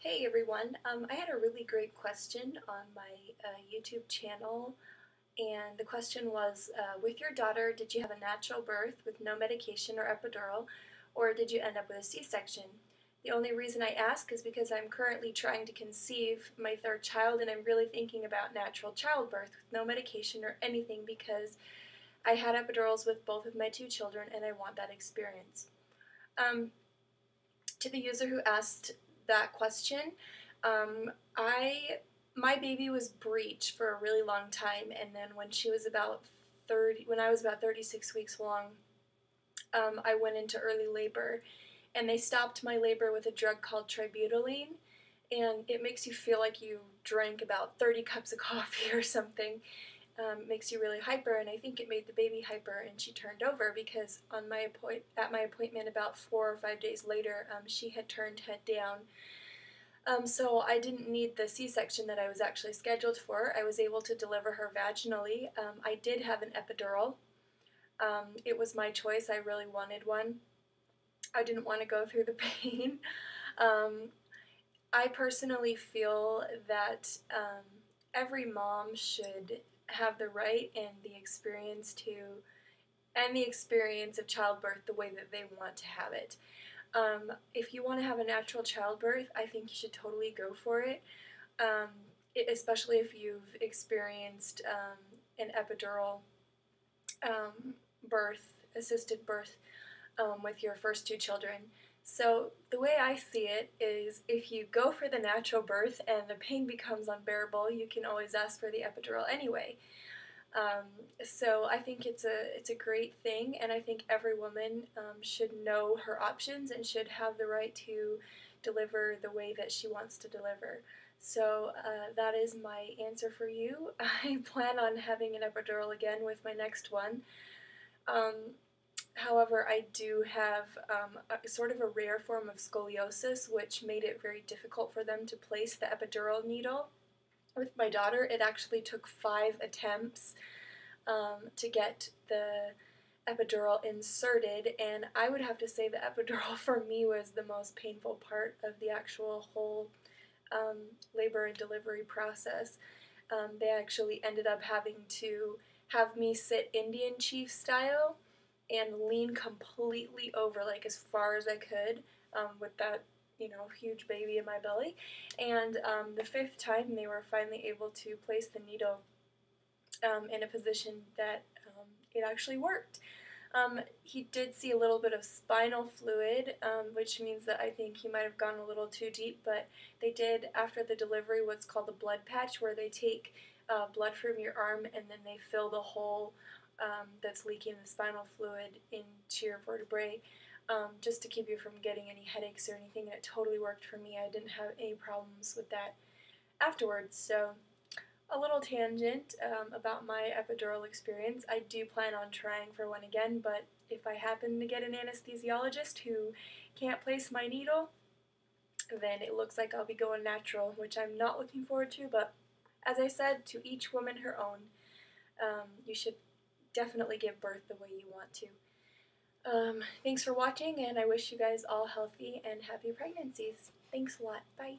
Hey everyone, I had a really great question on my YouTube channel, and the question was, with your daughter, did you have a natural birth with no medication or epidural, or did you end up with a C-section? The only reason I ask is because I'm currently trying to conceive my third child, and I'm really thinking about natural childbirth with no medication or anything because I had epidurals with both of my two children, and I want that experience. To the user who asked that question, my baby was breech for a really long time, and then when I was about 36 weeks along, I went into early labor, and they stopped my labor with a drug called tributylene, and it makes you feel like you drank about 30 cups of coffee or something. Makes you really hyper, and I think it made the baby hyper, and she turned over because at my appointment about 4 or 5 days later, she had turned head down. So I didn't need the C-section that I was actually scheduled for. I was able to deliver her vaginally. I did have an epidural. It was my choice. I really wanted one. I didn't want to go through the pain. I personally feel that every mom should have the right and the experience of childbirth the way that they want to have it. If you want to have a natural childbirth, I think you should totally go for it, especially if you've experienced an epidural assisted birth with your first two children. So the way I see it is, if you go for the natural birth and the pain becomes unbearable, you can always ask for the epidural anyway. So I think it's a great thing, and I think every woman should know her options and should have the right to deliver the way that she wants to deliver. So that is my answer for you. I plan on having an epidural again with my next one. However, I do have sort of a rare form of scoliosis, which made it very difficult for them to place the epidural needle. With my daughter, it actually took 5 attempts to get the epidural inserted, and I would have to say the epidural for me was the most painful part of the actual whole labor and delivery process. They actually ended up having to have me sit Indian chief style and lean completely over, like as far as I could, with that huge baby in my belly. And the 5th time, they were finally able to place the needle in a position that it actually worked. He did see a little bit of spinal fluid, which means that I think he might have gone a little too deep, but they did, after the delivery, what's called a blood patch, where they take blood from your arm and then they fill the hole that's leaking the spinal fluid into your vertebrae, just to keep you from getting any headaches or anything, and it totally worked for me. I didn't have any problems with that afterwards. So a little tangent about my epidural experience. I do plan on trying for one again, but if I happen to get an anesthesiologist who can't place my needle, then it looks like I'll be going natural, which I'm not looking forward to, but as I said, to each woman her own. You should definitely give birth the way you want to. Thanks for watching, and I wish you guys all healthy and happy pregnancies. Thanks a lot. Bye.